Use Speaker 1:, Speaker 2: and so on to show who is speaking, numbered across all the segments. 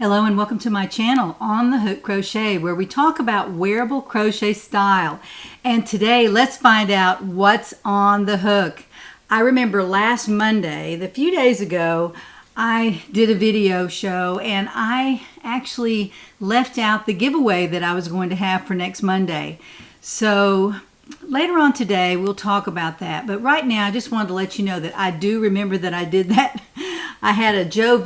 Speaker 1: Hello and welcome to my channel on the Hook Crochet, where we talk about wearable crochet style. And today let's find out what's on the hook. I remember last Monday, a few days ago, I did a video show and I actually left out the giveaway that I was going to have for next Monday. So later on today we'll talk about that, but right now I just wanted to let you know that I do remember that I did that. I had a Joe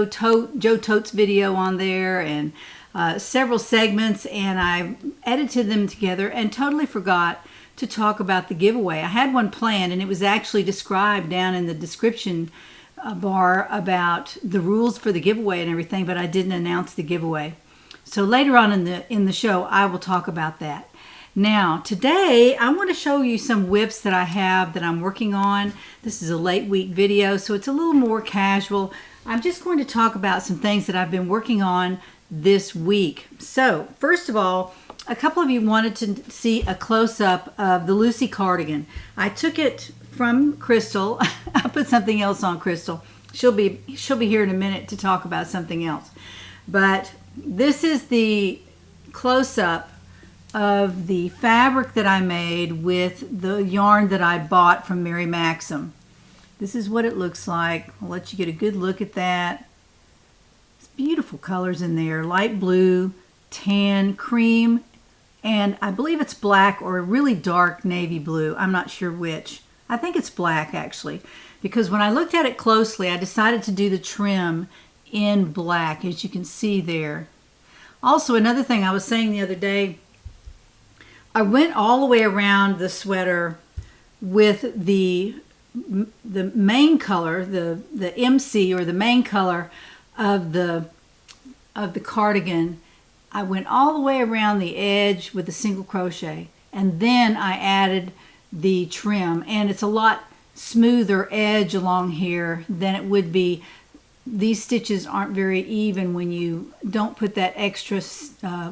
Speaker 1: Totes video on there and several segments, and I edited them together and totally forgot to talk about the giveaway. I had one planned and it was actually described down in the description bar about the rules for the giveaway and everything, but I didn't announce the giveaway. So later on in the show I will talk about that. Now, today I want to show you some whips that I have that I'm working on. This is a late week video, so it's a little more casual. I'm just going to talk about some things that I've been working on this week. So, first of all, a couple of you wanted to see a close-up of the Lucy cardigan. I took it from Crystal. I put something else on Crystal. She'll be here in a minute to talk about something else. But this is the close-up of the fabric that I made with the yarn that I bought from Mary Maxim. This is what it looks like. I'll let you get a good look at that. It's beautiful colors in there. Light blue, tan, cream, and I believe it's black or a really dark navy blue. I'm not sure which. I think it's black actually, because when I looked at it closely I decided to do the trim in black, as you can see there. Also, another thing I was saying the other day, I went all the way around the sweater with the main color, the MC, or the main color of the cardigan. I went all the way around the edge with a single crochet, and then I added the trim, and it's a lot smoother edge along here than it would be. These stitches aren't very even when you don't put that extra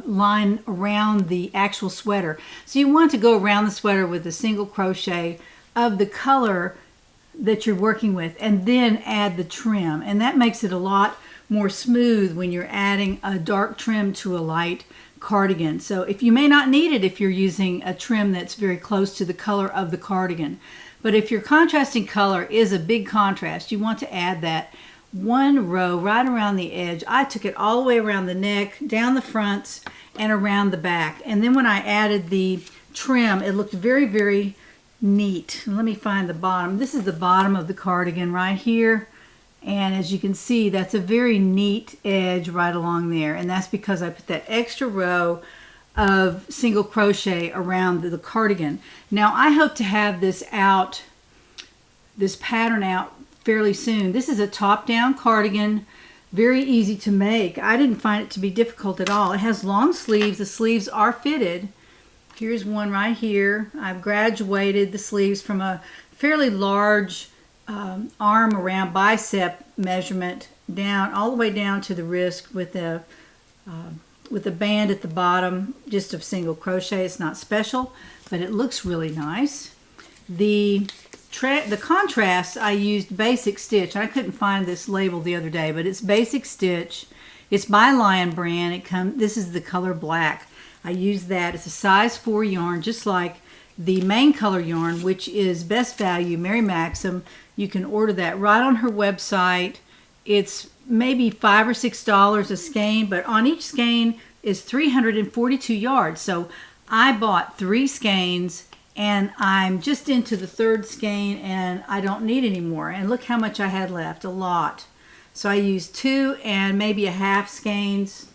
Speaker 1: line around the actual sweater. So you want to go around the sweater with a single crochet of the color that you're working with and then add the trim. And that makes it a lot more smooth when you're adding a dark trim to a light cardigan. So if you may not need it if you're using a trim that's very close to the color of the cardigan. But if your contrasting color is a big contrast, you want to add that one row right around the edge. I took it all the way around the neck, down the fronts, and around the back. And then when I added the trim, it looked very, very neat. Let me find the bottom. This is the bottom of the cardigan right here. And as you can see, that's a very neat edge right along there. And that's because I put that extra row of single crochet around the cardigan. Now, I hope to have this pattern out fairly soon. This is a top-down cardigan, very easy to make. I didn't find it to be difficult at all. It has long sleeves. The sleeves are fitted. Here's one right here. I've graduated the sleeves from a fairly large arm around bicep measurement down all the way down to the wrist with a band at the bottom just of single crochet. It's not special, but it looks really nice. The contrast, I used Basic Stitch. I couldn't find this label the other day, but it's Basic Stitch. It's by Lion brand. This is the color black. I used that. It's a size 4 yarn, just like the main color yarn, which is Best Value, Mary Maxim. You can order that right on her website. It's maybe $5 or $6 a skein, but on each skein is 342 yards. So I bought 3 skeins, and I'm just into the 3rd skein and I don't need any more. And look how much I had left, a lot. So I used 2 and maybe a half skeins.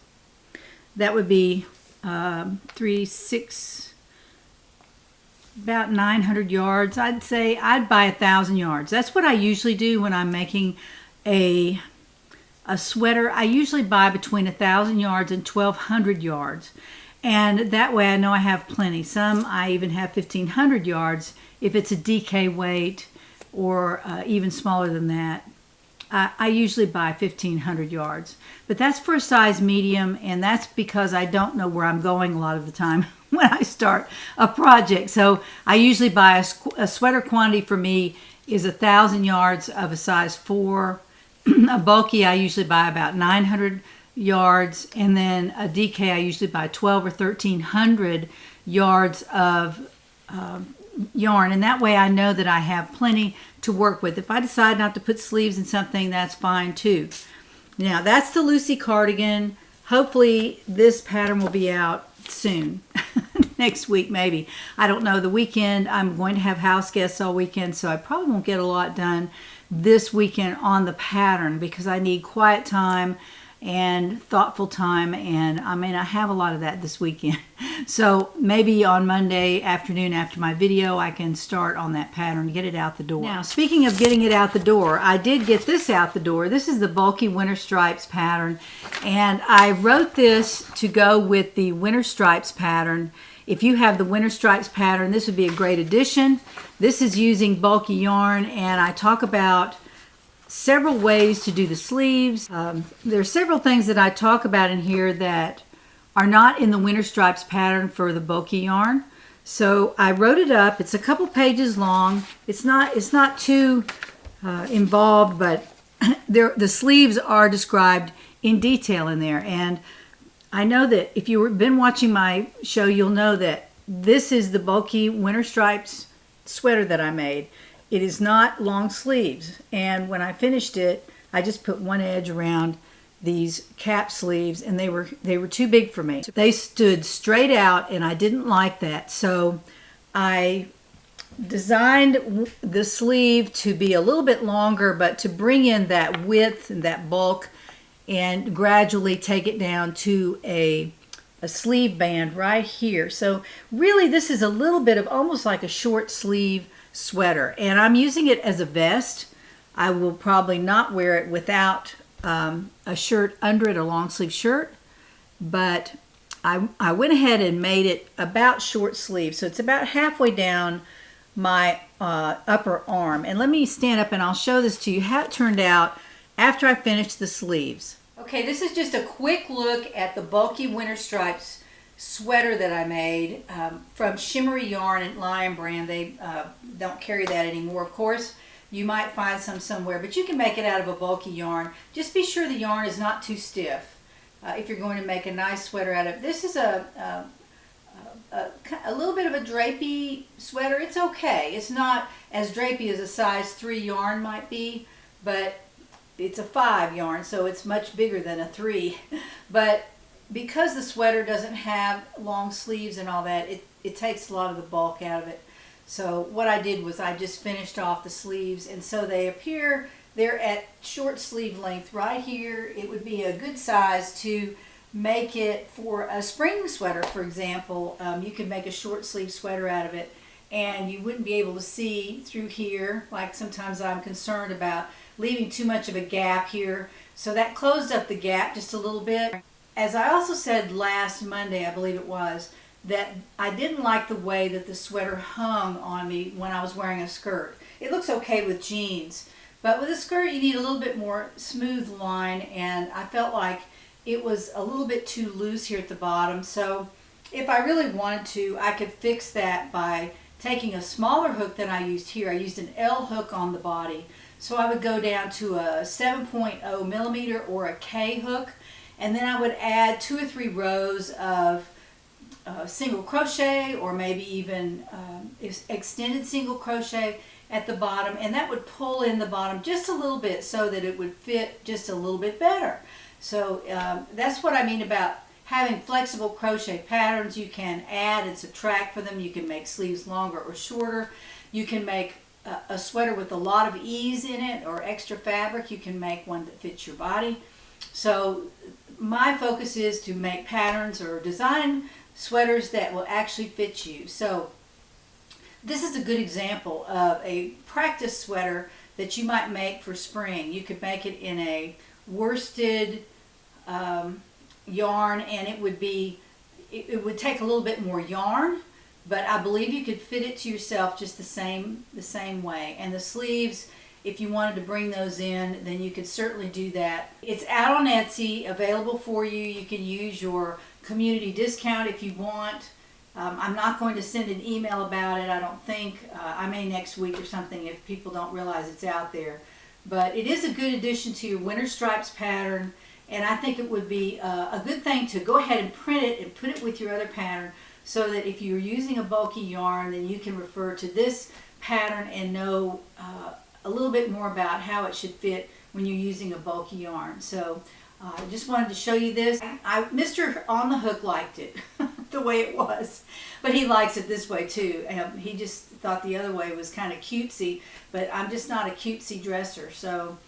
Speaker 1: That would be 3, 6, about 900 yards. I'd say I'd buy 1,000 yards. That's what I usually do when I'm making a sweater. I usually buy between 1,000 yards and 1,200 yards. And that way I know I have plenty. Some I even have 1,500 yards if it's a DK weight, or even smaller than that. I usually buy 1,500 yards. But that's for a size medium, and that's because I don't know where I'm going a lot of the time when I start a project. So I usually buy a sweater quantity for me is 1,000 yards of a size 4. A bulky I usually buy about 900 yards, and then a DK I usually buy 12 or 1300 yards of yarn, and that way I know that I have plenty to work with. If I decide not to put sleeves in something, that's fine too. Now that's the Lucy cardigan. Hopefully this pattern will be out soon. Next week maybe. I don't know. The weekend I'm going to have house guests all weekend, so I probably won't get a lot done this weekend on the pattern because I need quiet time and thoughtful time, and I may not have a lot of that this weekend. So maybe on Monday afternoon after my video I can start on that pattern, get it out the door. Now speaking of getting it out the door, I did get this out the door. This is the bulky winter stripes pattern, and I wrote this to go with the winter stripes pattern. If you have the winter stripes pattern, this would be a great addition. This is using bulky yarn, and I talk about several ways to do the sleeves. There are several things that I talk about in here that are not in the winter stripes pattern for the bulky yarn. So I wrote it up. It's a couple pages long. It's not too involved, but the sleeves are described in detail in there. And I know that if you've been watching my show, you'll know that this is the bulky winter stripes sweater that I made. It is not long sleeves, and when I finished it, I just put one edge around these cap sleeves, and they were too big for me. They stood straight out, and I didn't like that, so I designed the sleeve to be a little bit longer, but to bring in that width and that bulk, and gradually take it down to a sleeve band right here. So really, this is a little bit of almost like a short sleeve sweater, and I'm using it as a vest. I will probably not wear it without a shirt under it, a long sleeve shirt, but I went ahead and made it about short sleeve, so it's about halfway down my upper arm. And let me stand up and I'll show this to you how it turned out after I finished the sleeves. Okay, this is just a quick look at the bulky winter stripes sweater that I made from Shimmery Yarn and Lion brand. They don't carry that anymore, of course. You might find some somewhere, but you can make it out of a bulky yarn. Just be sure the yarn is not too stiff if you're going to make a nice sweater out of it. This is a little bit of a drapey sweater. It's okay. It's not as drapey as a size 3 yarn might be, but it's a 5 yarn, so it's much bigger than a 3. But because the sweater doesn't have long sleeves and all that, it takes a lot of the bulk out of it. So what I did was I just finished off the sleeves, and so they appear, they're at short sleeve length right here. It would be a good size to make it for a spring sweater, for example. You could make a short sleeve sweater out of it, and you wouldn't be able to see through here, like sometimes I'm concerned about leaving too much of a gap here. So that closed up the gap just a little bit. As I also said last Monday, I believe it was, that I didn't like the way that the sweater hung on me when I was wearing a skirt. It looks okay with jeans, but with a skirt you need a little bit more smooth line, and I felt like it was a little bit too loose here at the bottom. So if I really wanted to, I could fix that by taking a smaller hook than I used here. I used an L hook on the body. So I would go down to a 7.0 millimeter or a K hook, and then I would add 2 or 3 rows of single crochet, or maybe even extended single crochet at the bottom, and that would pull in the bottom just a little bit so that it would fit just a little bit better. So that's what I mean about having flexible crochet patterns. You can add and subtract for them. You can make sleeves longer or shorter. You can make a sweater with a lot of ease in it or extra fabric. You can make one that fits your body. So my focus is to make patterns or design sweaters that will actually fit you. So this is a good example of a practice sweater that you might make for spring. You could make it in a worsted yarn, and it would take a little bit more yarn, but I believe you could fit it to yourself just the same way. And the sleeves, if you wanted to bring those in, then you could certainly do that. It's out on Etsy, available for you. You can use your community discount if you want. I'm not going to send an email about it, I don't think. I may next week or something if people don't realize it's out there. But it is a good addition to your winter stripes pattern, and I think it would be a good thing to go ahead and print it and put it with your other pattern, so that if you're using a bulky yarn, then you can refer to this pattern and know a little bit more about how it should fit when you're using a bulky yarn. So I just wanted to show you this. Mr. On the Hook liked it the way it was, but he likes it this way too. He just thought the other way was kind of cutesy, but I'm just not a cutesy dresser, so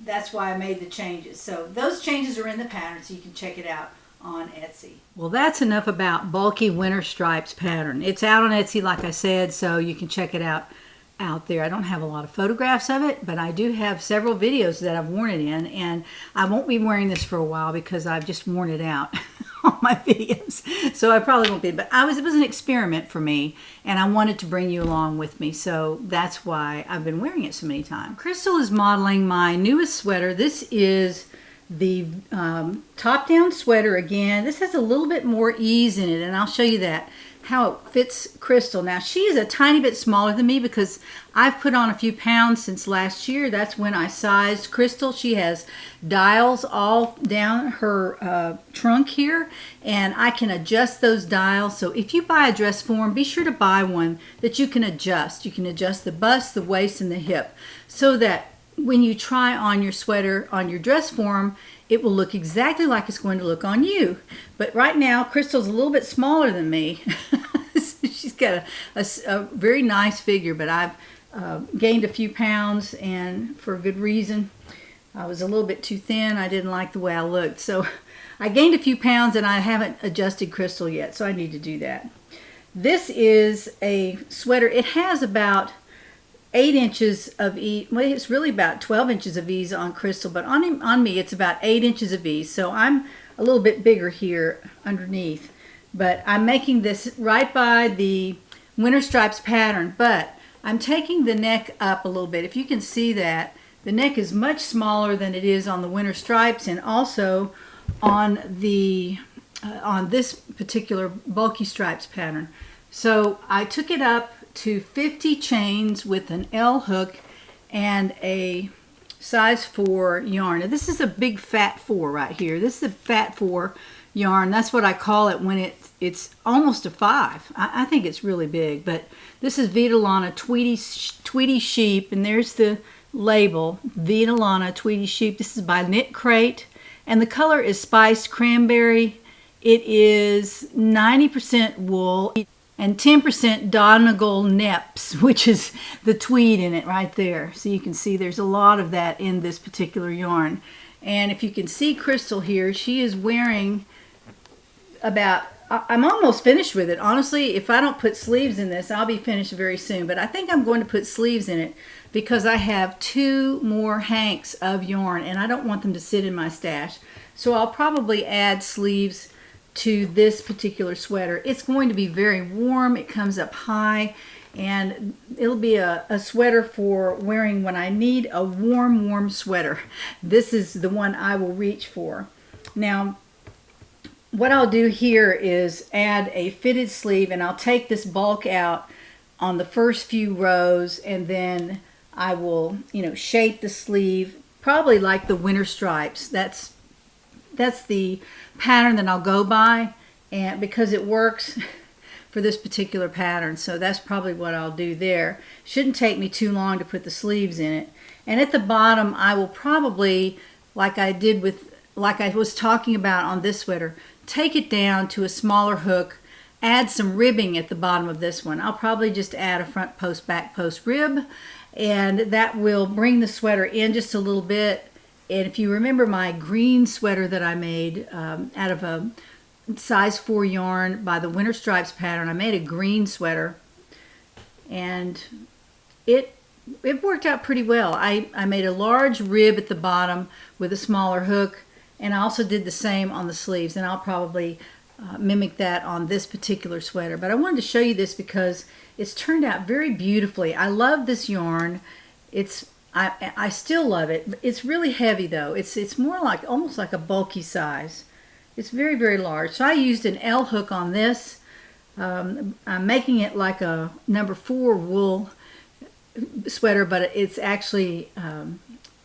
Speaker 1: that's why I made the changes. So those changes are in the pattern, so you can check it out on Etsy. Well, that's enough about bulky winter stripes pattern. It's out on Etsy, like I said, so you can check it out there. I don't have a lot of photographs of it, but I do have several videos that I've worn it in, and I won't be wearing this for a while because I've just worn it out on my videos, so I probably won't be, but it was an experiment for me, and I wanted to bring you along with me, so that's why I've been wearing it so many times. Crystal is modeling my newest sweater. This is the top-down sweater again. This has a little bit more ease in it, and I'll show you that, how it fits Crystal. Now, she is a tiny bit smaller than me because I've put on a few pounds since last year. That's when I sized Crystal. She has dials all down her trunk here, and I can adjust those dials. So if you buy a dress form, be sure to buy one that you can adjust. You can adjust the bust, the waist, and the hip, so that when you try on your sweater on your dress form, it will look exactly like it's going to look on you. But right now, Crystal's a little bit smaller than me. She's got a very nice figure, but I've gained a few pounds, and for a good reason. I was a little bit too thin. I didn't like the way I looked. So I gained a few pounds, and I haven't adjusted Crystal yet, so I need to do that. This is a sweater. It has about 8 inches of ease. Well, it's really about 12 inches of ease on Crystal, but on me it's about 8 inches of ease. So I'm a little bit bigger here underneath. But I'm making this right by the winter stripes pattern, but I'm taking the neck up a little bit. If you can see that, the neck is much smaller than it is on the winter stripes, and also on the on this particular bulky stripes pattern. So I took it up to 50 chains with an L hook and a size 4 yarn. Now, this is a big fat 4 right here. This is a fat 4 yarn. That's what I call it when it's almost a 5. I think it's really big, but this is Vitalana Tweety Sheep, and there's the label, Vitalana Tweety Sheep. This is by Knit Crate, and the color is Spiced Cranberry. It is 90% wool and 10% Donegal Neps, which is the tweed in it right there. So you can see there's a lot of that in this particular yarn. And if you can see Crystal here, she is wearing about, I'm almost finished with it. Honestly, if I don't put sleeves in this, I'll be finished very soon. But I think I'm going to put sleeves in it because I have 2 more hanks of yarn, and I don't want them to sit in my stash. So I'll probably add sleeves to this particular sweater. It's going to be very warm. It comes up high, and it'll be a sweater for wearing when I need a warm sweater. This is the one I will reach for. Now, what I'll do here is add a fitted sleeve, and I'll take this bulk out on the first few rows, and then I will, shape the sleeve probably like the winter stripes. That's the pattern that I'll go by, and because it works for this particular pattern, so that's probably what I'll do there. Shouldn't take me too long to put the sleeves in it. And at the bottom, I will probably, like I was talking about on this sweater, take it down to a smaller hook, add some ribbing at the bottom of this one. I'll probably just add a front post, back post rib, and that will bring the sweater in just a little bit. And if you remember my green sweater that I made out of a size 4 yarn by the Winter Stripes pattern, I made a green sweater, and it worked out pretty well. I made a large rib at the bottom with a smaller hook, and I also did the same on the sleeves, and I'll probably mimic that on this particular sweater. But I wanted to show you this because it's turned out very beautifully. I love this yarn. I still love it. It's really heavy though. It's more like almost like a bulky size. It's very large. So I used an L hook on this. I'm making it like a number 4 wool sweater, but it's actually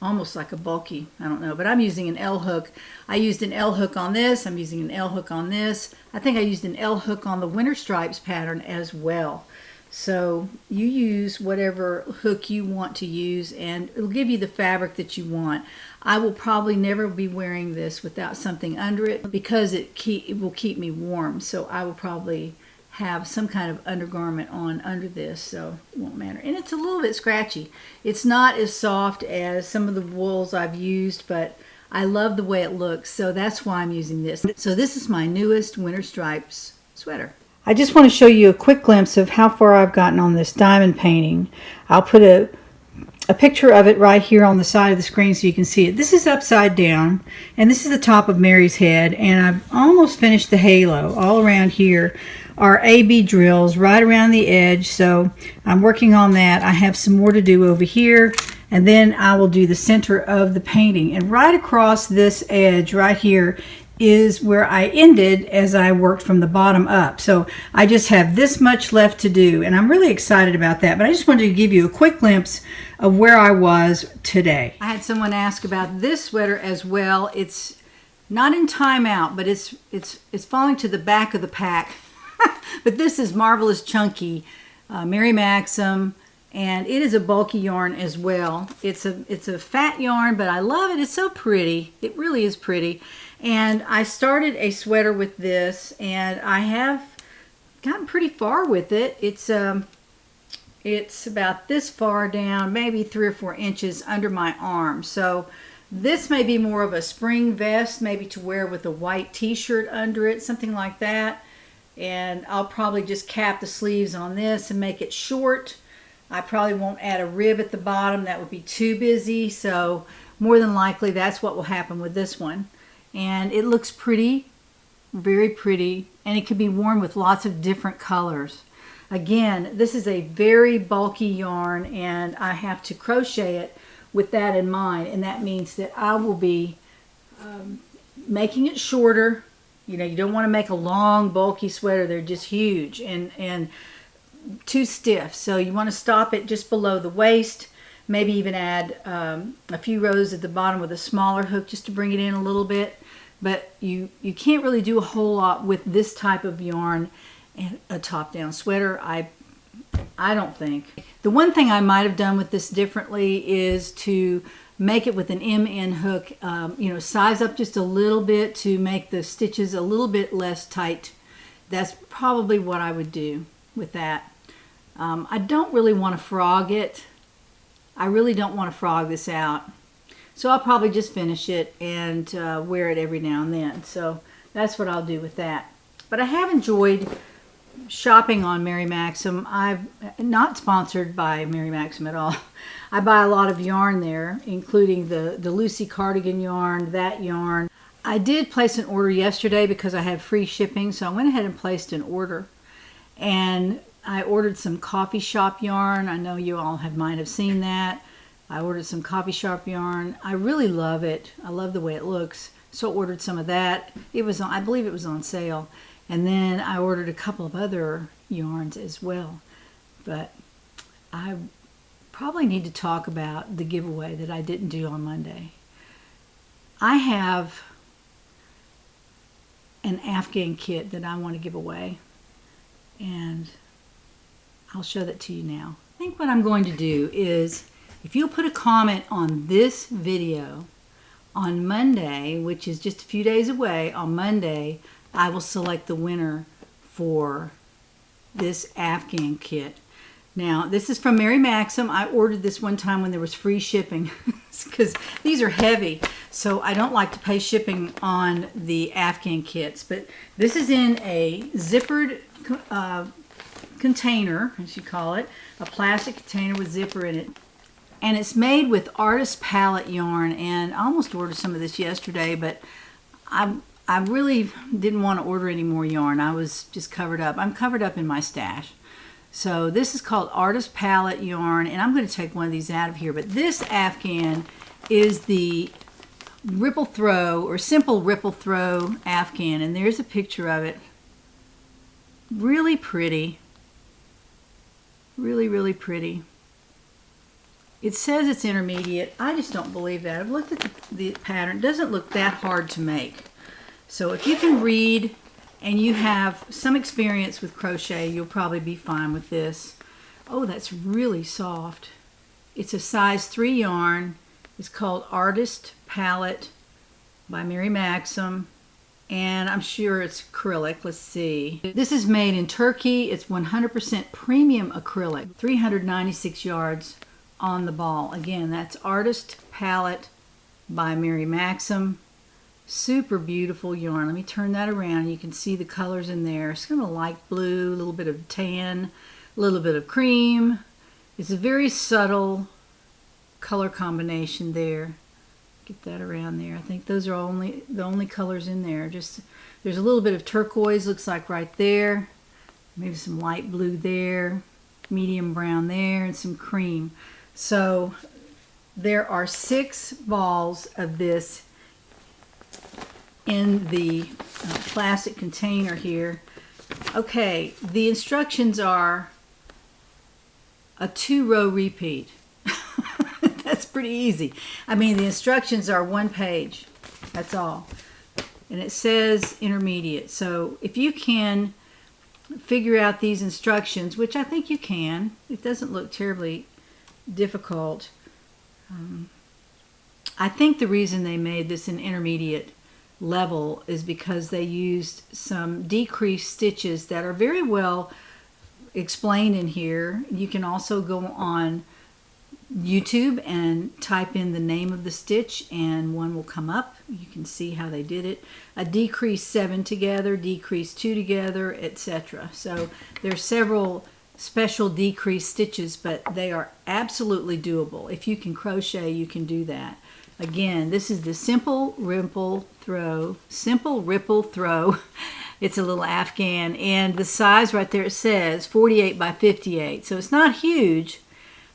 Speaker 1: almost like a bulky, I don't know, but I'm using an L hook. I used an L hook on this. I'm using an L hook on this. I think I used an L hook on the Winter Stripes pattern as well. So you use whatever hook you want to use, and it'll give you the fabric that you want. I will probably never be wearing this without something under it because it will keep me warm. So I will probably have some kind of undergarment on under this, so it won't matter. And it's a little bit scratchy. It's not as soft as some of the wools I've used, but I love the way it looks, so that's why I'm using this. So this is my newest Winter Stripes sweater. I just want to show you a quick glimpse of how far I've gotten on this diamond painting. I'll put a picture of it right here on the side of the screen so you can see it. This is upside down, and this is the top of Mary's head, and I've almost finished the halo. All around here are AB drills right around the edge, so I'm working on that. I have some more to do over here, and then I will do the center of the painting. And right across this edge right here is where I ended as I worked from the bottom up. So I just have this much left to do, and I'm really excited about that. But I just wanted to give you a quick glimpse of where I was today. I had someone ask about this sweater as well. It's not in timeout, but it's falling to the back of the pack. But this is Marvelous Chunky, Mary Maxim, and it is a bulky yarn as well. It's a fat yarn, but I love it. It's so pretty. It really is pretty. And I started a sweater with this, and I have gotten pretty far with it. It's about this far down, maybe 3 or 4 inches under my arm. So this may be more of a spring vest, maybe to wear with a white t-shirt under it, something like that. And I'll probably just cap the sleeves on this and make it short. I probably won't add a rib at the bottom. That would be too busy. So more than likely that's what will happen with this one. And it looks pretty, very pretty, and it can be worn with lots of different colors. Again, this is a very bulky yarn, and I have to crochet it with that in mind, and that means that I will be making it shorter. You know, you don't want to make a long, bulky sweater. They're just huge and too stiff. So you want to stop it just below the waist, maybe even add a few rows at the bottom with a smaller hook just to bring it in a little bit. But you can't really do a whole lot with this type of yarn and a top-down sweater, I don't think. The one thing I might have done with this differently is to make it with an MN hook, you know, size up just a little bit to make the stitches a little bit less tight. That's probably what I would do with that. I don't really want to frog it. I really don't want to frog this out. So I'll probably just finish it and wear it every now and then. So that's what I'll do with that. But I have enjoyed shopping on Mary Maxim. I'm not sponsored by Mary Maxim at all. I buy a lot of yarn there, including the Lucy Cardigan yarn, that yarn. I did place an order yesterday because I had free shipping, so I went ahead and placed an order. And I ordered some coffee shop yarn. I know you all might have seen that. I ordered some coffee shop yarn. I really love it. I love the way it looks. So I ordered some of that. It was on, I believe it was on sale. And then I ordered a couple of other yarns as well. But I probably need to talk about the giveaway that I didn't do on Monday. I have an Afghan kit that I want to give away. And I'll show that to you now. I think what I'm going to do is, if you'll put a comment on this video on Monday, which is just a few days away, on Monday, I will select the winner for this Afghan kit. Now, this is from Mary Maxim. I ordered this one time when there was free shipping because these are heavy, so I don't like to pay shipping on the Afghan kits. But this is in a zippered container, as you call it, a plastic container with zipper in it. And it's made with artist palette yarn, and I almost ordered some of this yesterday, but I really didn't want to order any more yarn. I was just covered up. I'm covered up in my stash. So this is called artist palette yarn, and I'm going to take one of these out of here. But this Afghan is the ripple throw, or simple ripple throw Afghan, and there's a picture of it. Really pretty. Really, really pretty. It says it's intermediate. I just don't believe that. I've looked at the pattern. It doesn't look that hard to make. So if you can read and you have some experience with crochet, you'll probably be fine with this. Oh, that's really soft. It's a size 3 yarn. It's called Artist Palette by Mary Maxim. And I'm sure it's acrylic. Let's see. This is made in Turkey. It's 100% premium acrylic. 396 yards on the ball. Again, that's Artist Palette by Mary Maxim. Super beautiful yarn. Let me turn that around. You can see the colors in there. It's kind of light blue, a little bit of tan, a little bit of cream. It's a very subtle color combination there. Get that around there. I think those are the only colors in there. Just there's a little bit of turquoise, looks like right there. Maybe some light blue there, medium brown there, and some cream. So there are 6 balls of this in the plastic container here. Okay, the instructions are a 2-row repeat. That's pretty easy. I mean, the instructions are 1 page. That's all. And it says intermediate. So if you can figure out these instructions, which I think you can, it doesn't look terribly difficult. I think the reason they made this an intermediate level is because they used some decreased stitches that are very well explained in here. You can also go on YouTube and type in the name of the stitch and one will come up. You can see how they did it. A decrease 7 together, decrease 2 together, etc. So there's several special decrease stitches, but they are absolutely doable. If you can crochet, you can do that. Again, this is the Simple Ripple Throw. Simple Ripple Throw. It's a little afghan, and the size right there, it says 48 by 58. So it's not huge,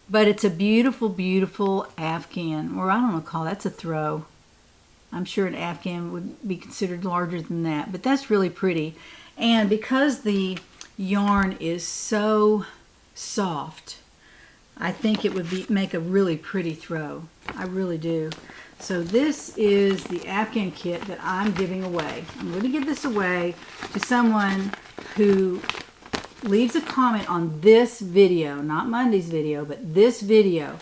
Speaker 1: but it's a beautiful, beautiful afghan. Or I don't know, call that's a throw. I'm sure an afghan would be considered larger than that, but that's really pretty. And because the yarn is so soft, I think it would make a really pretty throw. I really do. So this is the afghan kit that I'm giving away. I'm going to give this away to someone who leaves a comment on this video, not Monday's video, but this video.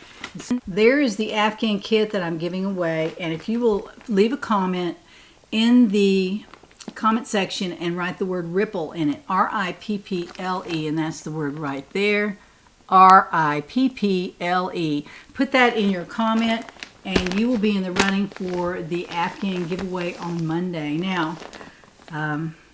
Speaker 1: There is the afghan kit that I'm giving away, and if you will leave a comment in the comment section and write the word ripple in it, R-I-P-P-L-E, and that's the word right there, R-I-P-P-L-E. Put that in your comment and you will be in the running for the afghan giveaway on Monday. Now,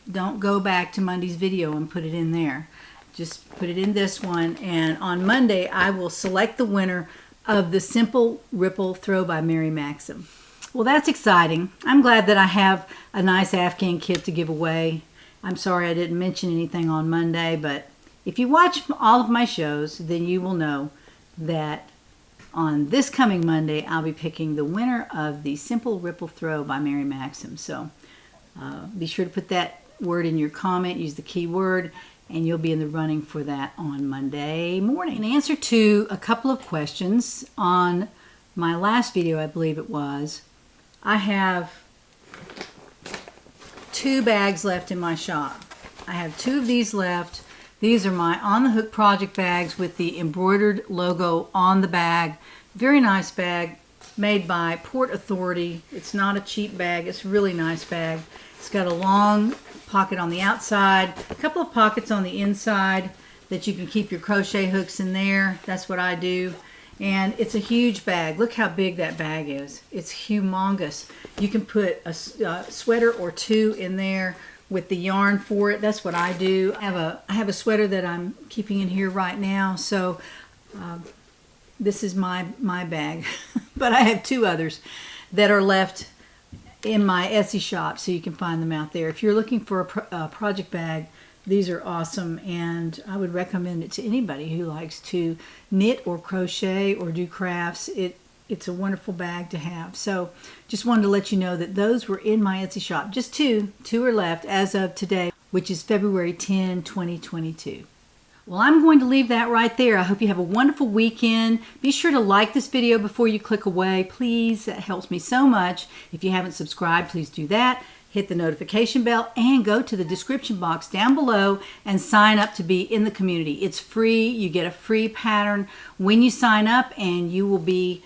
Speaker 1: don't go back to Monday's video and put it in there. Just put it in this one, and on Monday I will select the winner of the Simple Ripple Throw by Mary Maxim. Well, that's exciting. I'm glad that I have a nice afghan kit to give away. I'm sorry I didn't mention anything on Monday, but if you watch all of my shows, then you will know that on this coming Monday, I'll be picking the winner of the Simple Ripple Throw by Mary Maxim. So be sure to put that word in your comment, use the keyword, and you'll be in the running for that on Monday morning. In answer to a couple of questions on my last video, I believe it was, I have 2 bags left in my shop. I have 2 of these left. These are my On the Hook project bags with the embroidered logo on the bag. Very nice bag made by Port Authority. It's not a cheap bag. It's a really nice bag. It's got a long pocket on the outside, a couple of pockets on the inside that you can keep your crochet hooks in there. That's what I do. And it's a huge bag. Look how big that bag is. It's humongous. You can put a sweater or 2 in there with the yarn for it. That's what I do. I have a sweater that I'm keeping in here right now, so this is my bag. But I have 2 others that are left in my Etsy shop, so you can find them out there. If you're looking for a project bag, these are awesome, and I would recommend it to anybody who likes to knit or crochet or do crafts. It's a wonderful bag to have. So just wanted to let you know that those were in my Etsy shop. Just 2 are left as of today, which is February 10, 2022. Well, I'm going to leave that right there. I hope you have a wonderful weekend. Be sure to like this video before you click away. Please, that helps me so much. If you haven't subscribed, please do that. Hit the notification bell and go to the description box down below and sign up to be in the community. It's free. You get a free pattern when you sign up, and you will be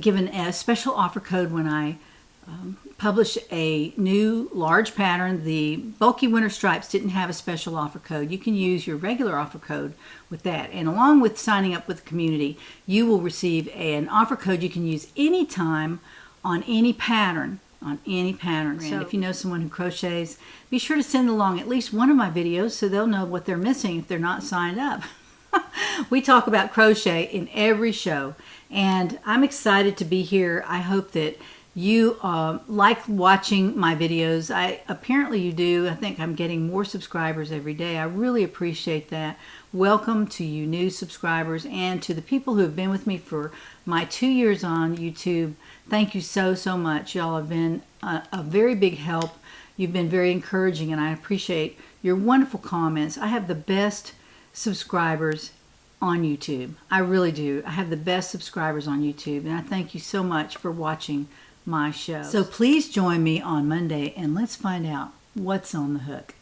Speaker 1: given a special offer code when I publish a new large pattern. The bulky winter stripes didn't have a special offer code. You can use your regular offer code with that. And along with signing up with the community, you will receive an offer code you can use anytime on any pattern. So if you know someone who crochets, be sure to send along at least one of my videos so they'll know what they're missing if they're not signed up. We talk about crochet in every show, and I'm excited to be here. I hope that you like watching my videos. Apparently you do. I think I'm getting more subscribers every day. I really appreciate that. Welcome to you new subscribers, and to the people who have been with me for my 2 years on YouTube. Thank you so much. Y'all have been a very big help. You've been very encouraging, and I appreciate your wonderful comments. I have the best subscribers on YouTube. I really do. I have the best subscribers on YouTube, and I thank you so much for watching my show. So please join me on Monday, and let's find out what's on the hook.